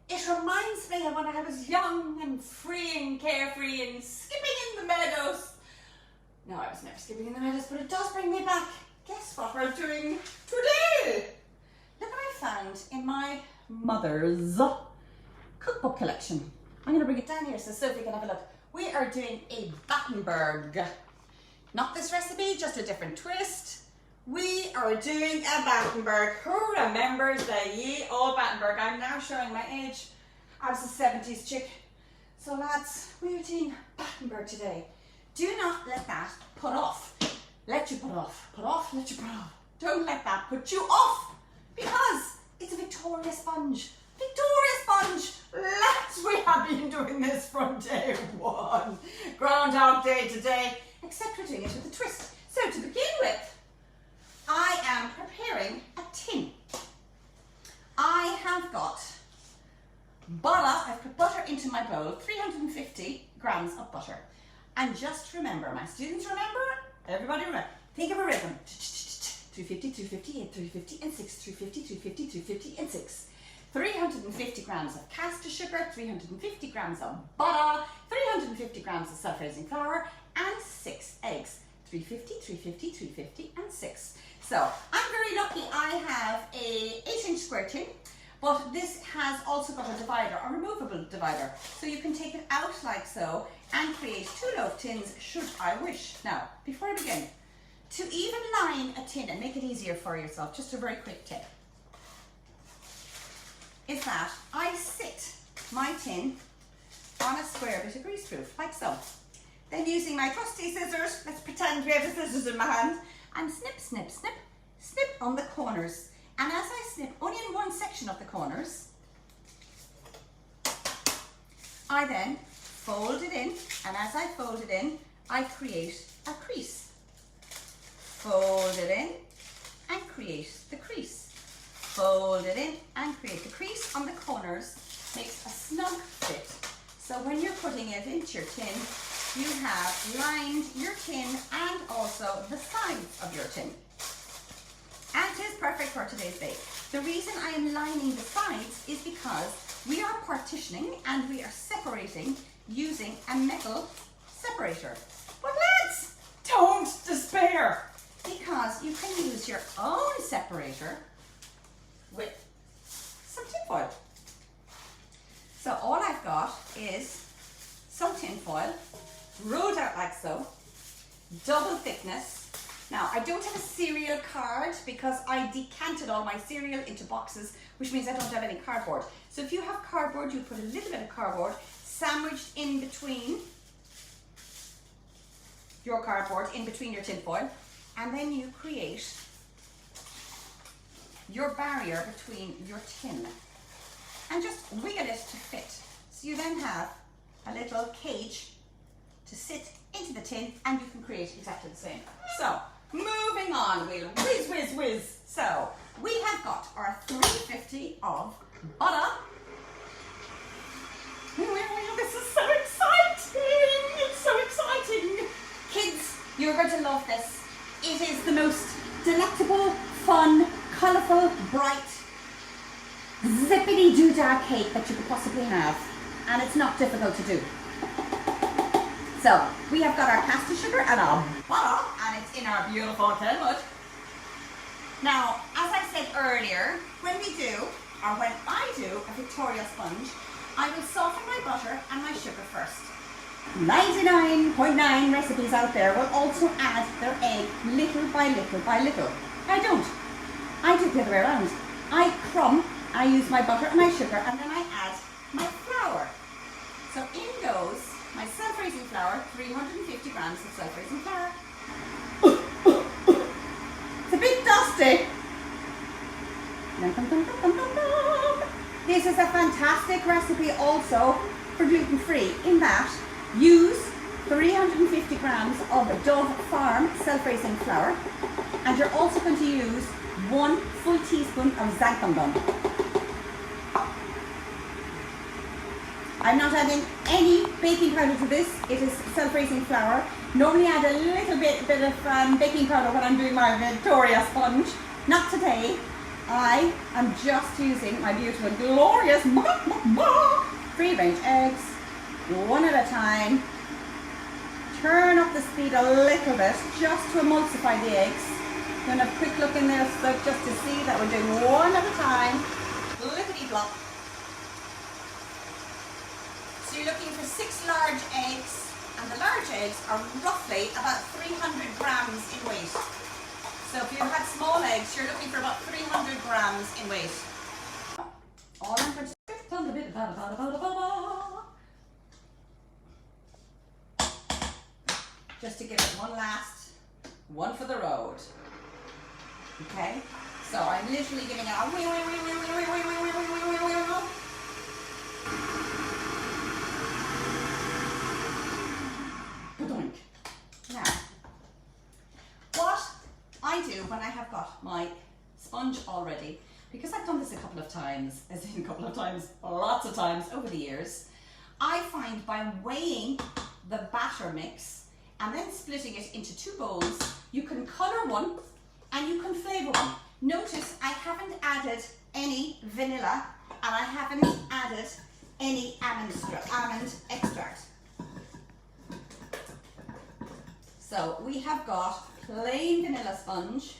It reminds me of when I was young and free and carefree and skipping in the meadows. No, I was never skipping in the meadows, but it does bring me back. Guess what we're doing today? Look what I found in my mother's cookbook collection. I'm going to bring it down here so Sophie can have a look. We are doing a Battenburg. Not this recipe, just a different twist. We are doing a Battenburg. Who remembers the ye old Battenburg? I'm now showing my age. I was a 70s chick. So lads, we are doing Battenburg today. Do not let that put off. Let you put off. Put off, let you put off. Don't let that put you off. Because it's a Victoria sponge. Victoria sponge. Lads, we have been doing this from day one. Groundhog Day today. Except we're doing it with a twist. So to begin with, I am preparing a tin. I have got butter. I've put butter into my bowl, 350 grams of butter. And just remember, my students remember, everybody remember, think of a rhythm. 350, 350, and 350, and 6, 350, 350, 350, and 6. 350 grams of caster sugar, 350 grams of butter, 350 grams of self-raising flour, and 6 eggs. 350, 350, 350, and 6. So I'm very lucky I have a 8-inch square tin, but this has also got a divider, a removable divider. So you can take it out like so and create 2 loaf tins should I wish. Now, before I begin, to even line a tin and make it easier for yourself, just a very quick tip, is that I sit my tin on a square bit of greaseproof, like so. Then using my trusty scissors, let's pretend we have the scissors in my hand, and snip, snip, snip, snip on the corners. And as I snip only in one section of the corners, I then fold it in, and as I fold it in, I create a crease. Fold it in and create the crease. Fold it in and create the crease on the corners, makes a snug fit. So when you're putting it into your tin, you have lined your tin and also the sides of your tin. And it is perfect for today's bake. The reason I am lining the sides is because we are partitioning and we are separating using a metal separator. But lads, don't despair, because you can use your own separator with some tinfoil. So all I've got is some tinfoil, rolled out like so, double thickness. Now I don't have a cereal card because I decanted all my cereal into boxes, which means I don't have any cardboard. So if you have cardboard, you put a little bit of cardboard sandwiched in between your cardboard, in between your tinfoil, and then you create your barrier between your tin and just wiggle it to fit. So you then have a little cage to sit into the tin and you can create exactly the same. So moving on, we'll whiz, whiz, whiz. So we have got our 350 of butter. This is so exciting! It's so exciting! Kids, you're going to love this. It is the most delectable, fun, colourful, bright, zippity-doo-dah cake that you could possibly have. And it's not difficult to do. So, we have got our caster sugar and our butter, and it's in our beautiful Kenwood. Now, as I said earlier, when I do a Victoria sponge, I will soften my butter and my sugar first. 99.9 recipes out there will also add their egg little by little by little. I don't. I do it the other way around. I use my butter and my sugar, and then I add my flour. So in goes my self-raising flour, 350 grams of self-raising flour. It's a bit dusty. This is a fantastic recipe also for gluten-free, in that use 350 grams of Dove Farm self-raising flour, and you're also going to use 1 full teaspoon of xanthan. I'm not adding any baking powder to this. It is self-raising flour. Normally add a little bit of baking powder when I'm doing my Victoria sponge. Not today. I am just using my beautiful, glorious free-range eggs, one at a time. Turn up the speed a little bit just to emulsify the eggs. Going to have a quick look in there so just to see that we're doing one at a time. Lickety-plop. So you're looking for 6 large eggs, and the large eggs are roughly about 300 grams in weight. So if you had small eggs, you're looking for about 300 grams in weight. All I'm going to do a bit just to give it one for the road. Okay? So I'm literally giving it a now, what I do when I have got my sponge all ready, because I've done this a couple of times, lots of times over the years, I find by weighing the batter mix and then splitting it into 2 bowls, you can colour one and you can flavour one. Notice I haven't added any vanilla and I haven't added any almond extract. So we have got plain vanilla sponge,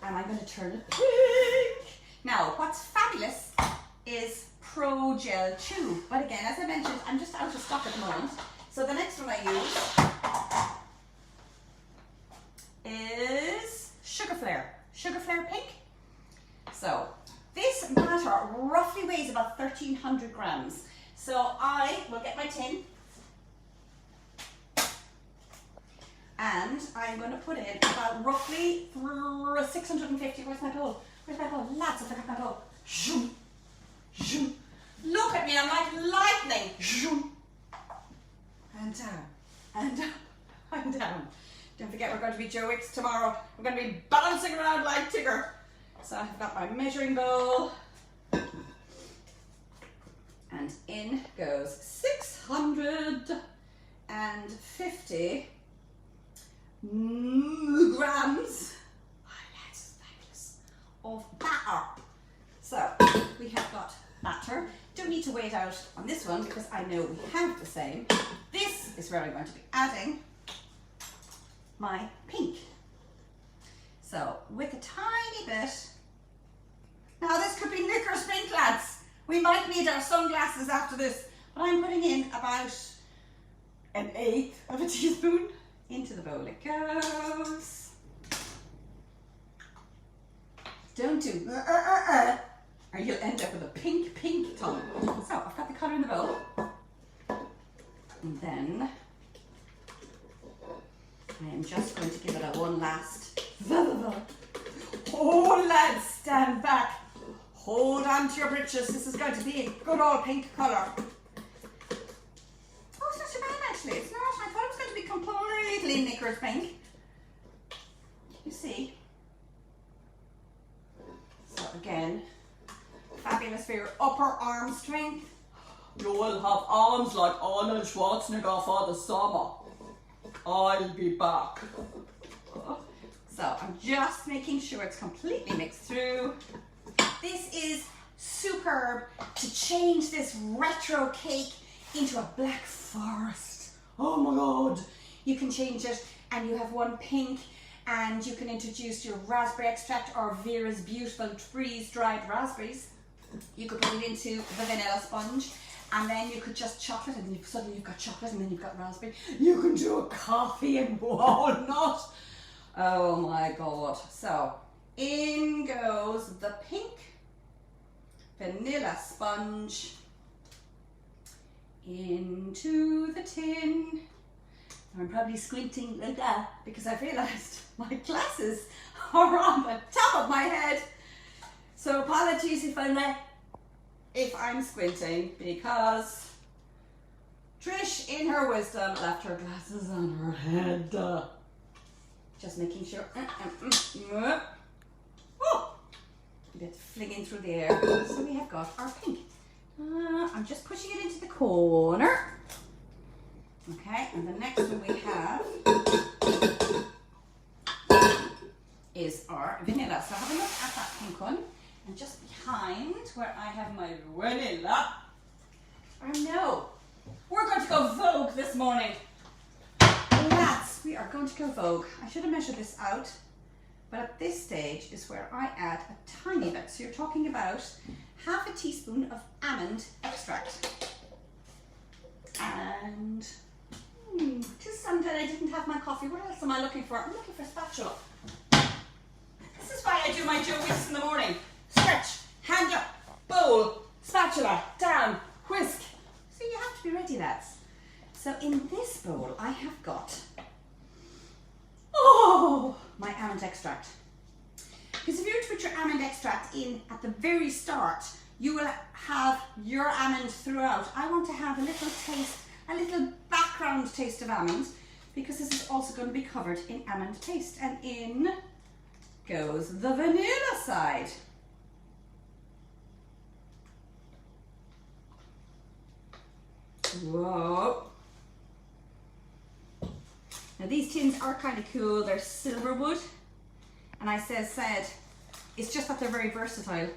and I'm going to turn it pink. Now, what's fabulous is Progel tube, but again, as I mentioned, I'm just out of stock at the moment. So the next one I use is Sugar Flair Pink. So this batter roughly weighs about 1,300 grams. So I will get my tin, and I'm going to put in about roughly 650. Where's my bowl? Lads, I forgot my bowl. Zoom, zoom. Look at me, I'm like lightning. Zoom. And down, and up, and down. Don't forget, we're going to be Joe Wicks tomorrow. We're going to be bouncing around like Tigger. So I've got my measuring bowl. And in goes 650 grams of batter. So we have got batter. Don't need to weigh it out on this one because I know we have the same. This is where I'm going to be adding my pink. So with a tiny bit. Now this could be knickers pink, lads. We might need our sunglasses after this, but I'm putting in about 1/8 of a teaspoon into the bowl. It goes. Don't do or you'll end up with a pink tongue. So I've got the colour in the bowl, and then I am just going to give it a one last. Oh, lads, stand back. Hold on to your britches. This is going to be a good old pink colour. Oh, it's not too bad actually. It's not. I thought it was going to be completely knickers pink. You see? So again, fabulous for your upper arm strength. You will have arms like Arnold Schwarzenegger for the summer. I'll be back. So I'm just making sure it's completely mixed through. This is superb to change this retro cake into a black forest. Oh my God. You can change it and you have one pink, and you can introduce your raspberry extract or Vera's beautiful freeze-dried raspberries. You could put it into the vanilla sponge, and then you could just chocolate, and suddenly you've got chocolate, and then you've got raspberry. You can do a coffee and walnut. Oh my God. So in goes the pink vanilla sponge into the tin. I'm probably squinting like that because I've realised my glasses are on the top of my head. So apologies if I'm squinting, because Trish in her wisdom left her glasses on her head. Just making sure. Oh, a bit flinging through the air. So we have got our pink. I'm just pushing it into the corner. Okay, and the next one we have is our vanilla. So have a look at that pink one, and just behind where I have my vanilla. Oh no, we're going to go Vogue this morning. Lads, we are going to go Vogue. I should have measured this out, but at this stage is where I add a tiny bit. So you're talking about half a teaspoon of almond extract. And just Sunday I didn't have my coffee. What else am I looking for? I'm looking for a spatula. This is why I do my Joe Wicks in the morning. Stretch, hand up, bowl, spatula, down, whisk. So you have to be ready, lads. So in this bowl I have got, my almond extract. Because if you were to put your almond extract in at the very start, you will have your almond throughout. I want to have a little taste, a little background taste of almond, because this is also going to be covered in almond paste. And in goes the vanilla side. Whoa. Now these tins are kind of cool. They're silver wood. And I said, it's just that they're very versatile.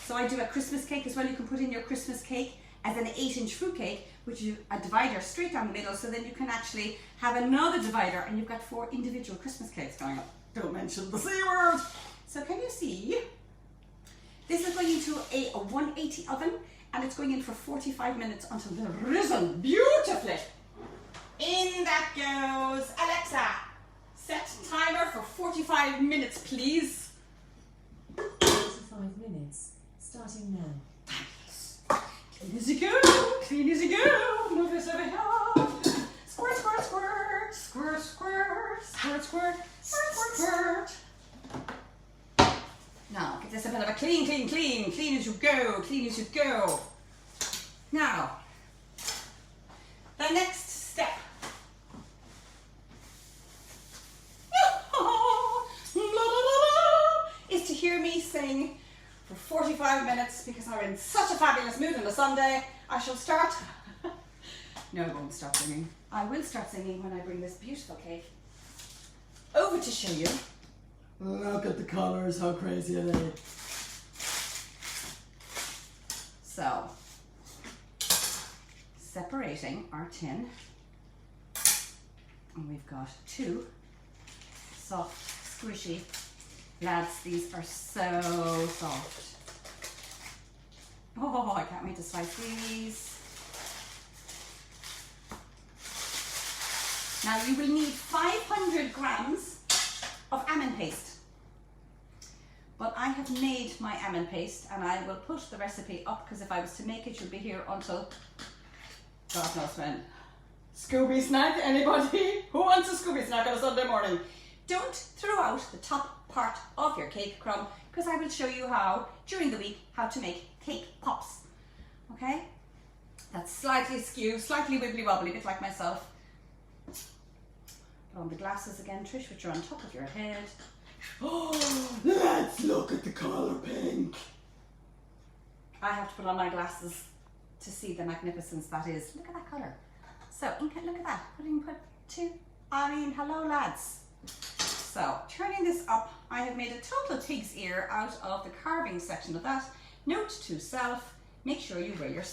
So I do a Christmas cake as well. You can put in your Christmas cake as an 8-inch fruit cake, which is a divider straight down the middle, so then you can actually have another divider and you've got 4 individual Christmas cakes going up. Don't mention the C word. So can you see? This is going into a 180 oven, and it's going in for 45 minutes until they're risen beautifully. In that goes Alexa. Set timer for 45 minutes, please. 45 minutes, starting now. Clean as you go, clean as you go. Move this over here. Squirt, squirt, squirt, squirt, squirt, squirt, squirt, squirt, squirt. Now, give this a bit of a clean, clean, clean. Clean as you go, clean as you go. Now, the next step. Is to hear me sing for 45 minutes, because I'm in such a fabulous mood on a Sunday. I shall start. No, I won't start singing. I will start singing when I bring this beautiful cake over to show you. Look at the colours, how crazy are they? So, separating our tin, and we've got 2 soft, squishy. Lads, these are so soft. Oh, I can't wait to slice these. Now you will need 500 grams of almond paste. But I have made my almond paste, and I will put the recipe up, because if I was to make it, you'll be here until God knows when. Scooby snack, anybody? Who wants a Scooby snack on a Sunday morning? Don't throw out the top part of your cake crumb, because I will show you how, during the week, how to make cake pops. Okay? That's slightly askew, slightly wibbly wobbly, a bit like myself. Put on the glasses again, Trish, which are on top of your head. Oh, let's look at the colour pink. I have to put on my glasses to see the magnificence that is. Look at that colour. So, look at that. Hello lads. So, turning this up, I have made a total pig's ear out of the carving section of that. Note to self, make sure you wear your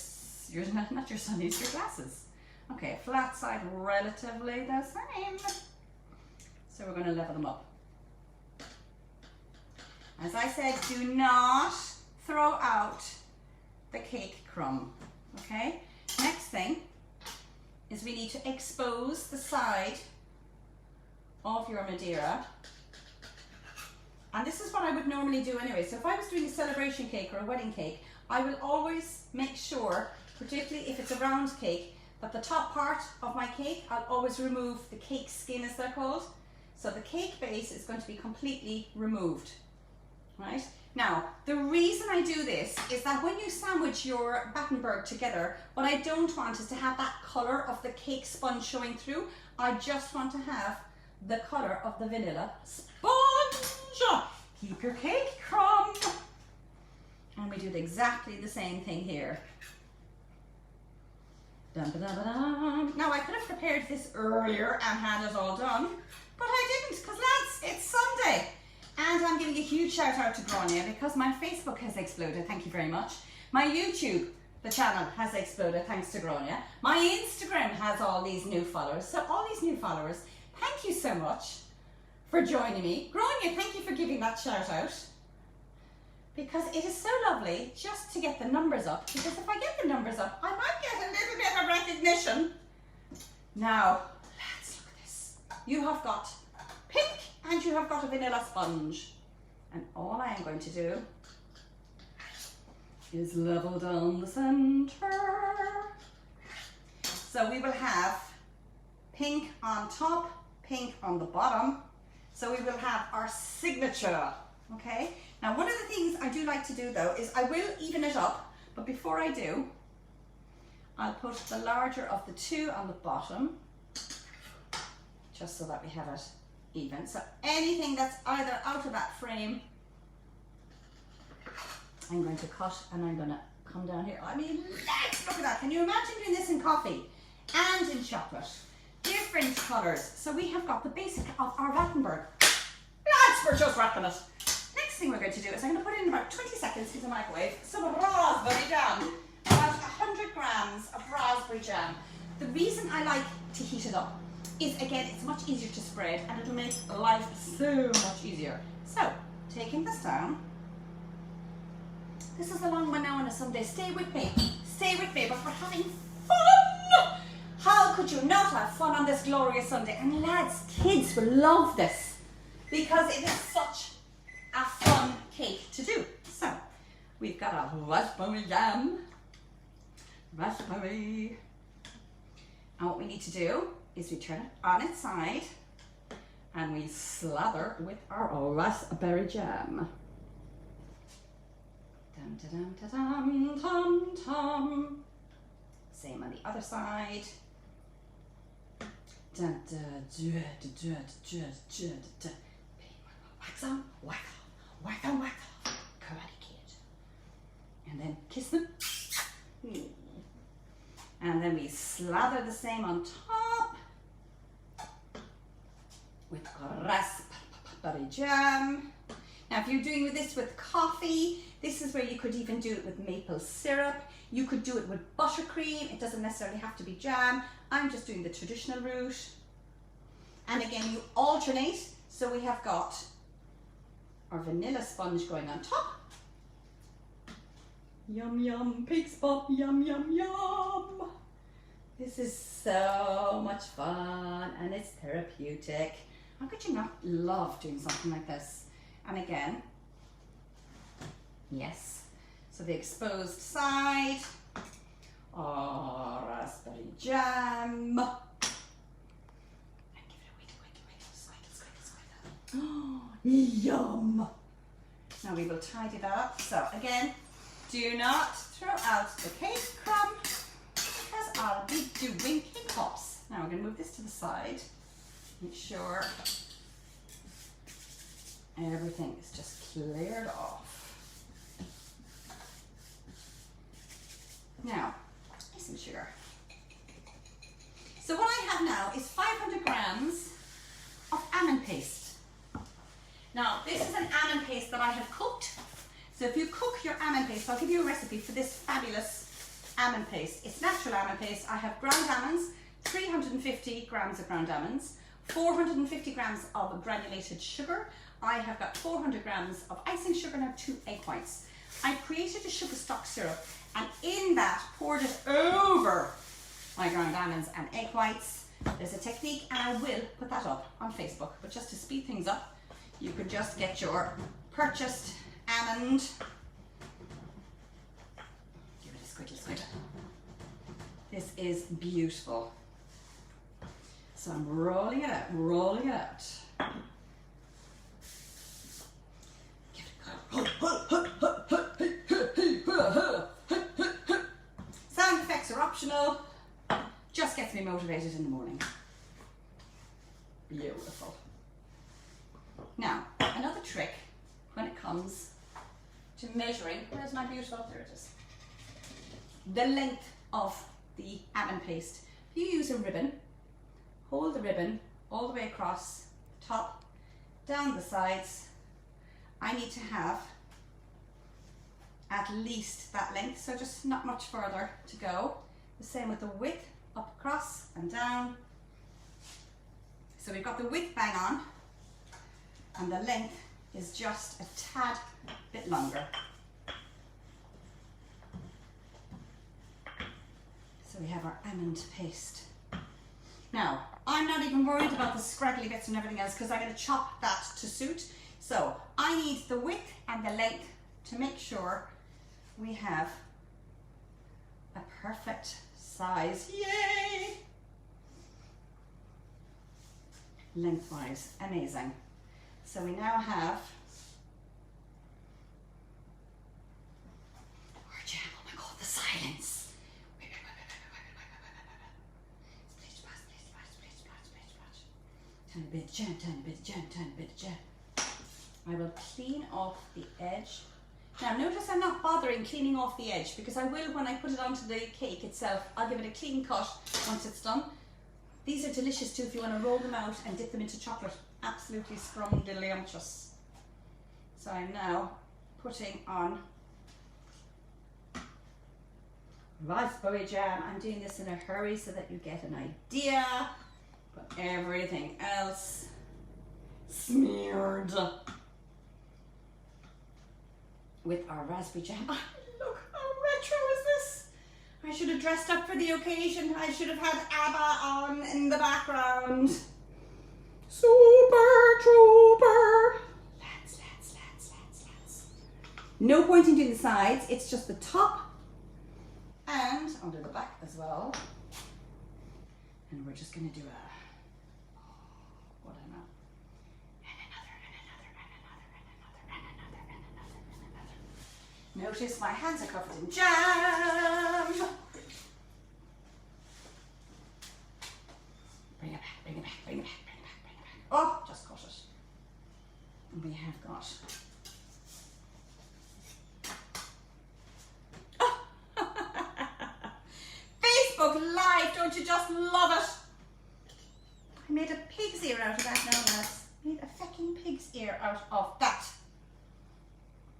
not your sunnies, your glasses. Okay, flat side relatively the same. So we're going to level them up. As I said, do not throw out the cake crumb, okay? Next thing is we need to expose the side of your Madeira. And this is what I would normally do anyway. So if I was doing a celebration cake or a wedding cake, I will always make sure, particularly if it's a round cake, that the top part of my cake, I'll always remove the cake skin, as they're called. So the cake base is going to be completely removed, right? Now, the reason I do this is that when you sandwich your Battenburg together, what I don't want is to have that colour of the cake sponge showing through. I just want to have the colour of the vanilla sponge. Keep your cake crumb. And we do exactly the same thing here. Dun, dun, dun, dun. Now I could have prepared this earlier and had it all done, but I didn't, because lads, it's Sunday today. And I'm giving a huge shout out to Grania because my Facebook has exploded, thank you very much. My YouTube, the channel, has exploded thanks to Grania. My Instagram has all these new followers. So all these new followers, thank you so much for joining me. Grania, thank you for giving that shout out. Because it is so lovely just to get the numbers up. Because if I get the numbers up, I might get a little bit of recognition. Now, let's look at this. You have got pink and you have got a vanilla sponge. And all I am going to do is level down the center. So we will have pink on top, pink on the bottom. So we will have our signature, okay? Now one of the things I do like to do though is I will even it up, but before I do, I'll put the larger of the two on the bottom, just so that we have it even. So anything that's either out of that frame, I'm going to cut and I'm going to come down here. I mean, let's look at that. Can you imagine doing this in coffee and in chocolate? Different colours. So we have got the basic of our Battenberg. Lads, we're just wrapping it. Next thing we're going to do is I'm going to put in about 20 seconds into the microwave some raspberry jam. About 100 grams of raspberry jam. The reason I like to heat it up is, again, it's much easier to spread and it'll make life so much easier. So, taking this down. This is a long one now on a Sunday. Stay with me, but we're having fun! How could you not have fun on this glorious Sunday? And lads, kids will love this because it is such a fun cake to do. So, we've got our raspberry jam. Raspberry. And what we need to do is we turn it on its side and we slather with our raspberry jam. Dum da dum da dum dum dum. Same on the other side. Da da da da da da da da. Wax on, whack off, whack on, whack off. Karate Kid. And then kiss them. And then we slather the same on top with raspberry jam. Now if you're doing this with coffee, this is where you could even do it with maple syrup. You could do it with buttercream. It doesn't necessarily have to be jam. I'm just doing the traditional route. And again, you alternate. So we have got our vanilla sponge going on top. Yum yum, pig's pop, yum yum yum. This is so much fun and it's therapeutic. How could you not love doing something like this? And again, yes. So the exposed side, raspberry jam. And give it a wiggle, squiggle. Oh, yum. Now we will tidy that up. So again, do not throw out the cake crumb because I'll be doing cake pops. Now we're going to move this to the side. Make sure everything is just cleared off. Now, icing sugar. So what I have now is 500 grams of almond paste. Now, this is an almond paste that I have cooked. So if you cook your almond paste, I'll give you a recipe for this fabulous almond paste. It's natural almond paste. I have ground almonds, 350 grams of ground almonds, 450 grams of granulated sugar. I have got 400 grams of icing sugar, now 2 egg whites. I created a sugar stock syrup and in that poured it over my ground almonds and egg whites. There's a technique and I will put that up on Facebook, but just to speed things up, you could just get your purchased almond. Give it a squiggle, squiggle. This is beautiful. So I'm rolling it out, rolling it out. Give it a go. Sound effects are optional. Just gets me motivated in the morning. Beautiful. Now, another trick when it comes to measuring, where's my beautiful, there it is, the length of the almond paste. If you use a ribbon, hold the ribbon all the way across the top down the sides, I need to have at least that length, so just not much further to go. The same with the width, up, across and down. So we've got the width bang on, and the length is just a tad bit longer. So we have our almond paste. Now, I'm not even worried about the scraggly bits and everything else because I'm going to chop that to suit. So I need the width and the length to make sure we have a perfect size. Yay! Lengthwise, amazing. So we now have our jam. Oh my God, the silence. Tiny bit of jam, tiny bit of jam, tiny bit of jam. I will clean off the edge. Now notice I'm not bothering cleaning off the edge because I will when I put it onto the cake itself. I'll give it a clean cut once it's done. These are delicious too if you want to roll them out and dip them into chocolate. Absolutely scrumdiddlyumptious. So I'm now putting on raspberry jam. I'm doing this in a hurry so that you get an idea. But everything else smeared with our raspberry jam. Oh, look how retro is this. I should have dressed up for the occasion. I should have had ABBA on in the background. Super trooper. Let's. No point in doing the sides, it's just the top and under the back as well. And we're just gonna do a Notice my hands are covered in jam. Bring it back, bring it back, bring it back, bring it back, bring it back. Oh, just cut it. And we have got Facebook Live, don't you just love it? I made a pig's ear out of that now, lads. Made a fucking pig's ear out of that.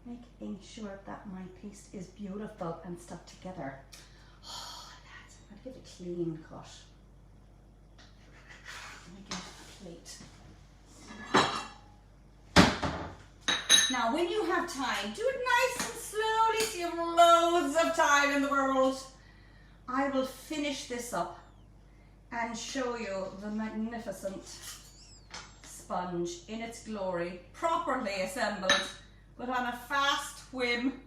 Making sure that my paste is beautiful and stuck together. Oh, lads, I'll give it a clean cut. Let me get a plate. Now, when you have time, do it nice and slowly so you have loads of time in the world. I will finish this up and show you the magnificent sponge in its glory, properly assembled, but on a fast whim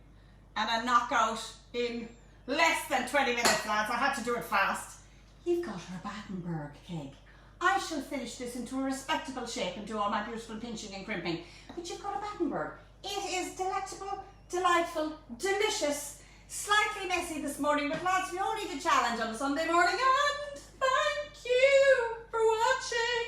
and a knockout in less than 20 minutes, lads. I had to do it fast. You've got our Battenburg cake. I shall finish this into a respectable shape and do all my beautiful pinching and crimping. But you've got a Battenburg. It is delectable, delightful, delicious, slightly messy this morning, but lads, we all need a challenge on a Sunday morning, and thank you for watching.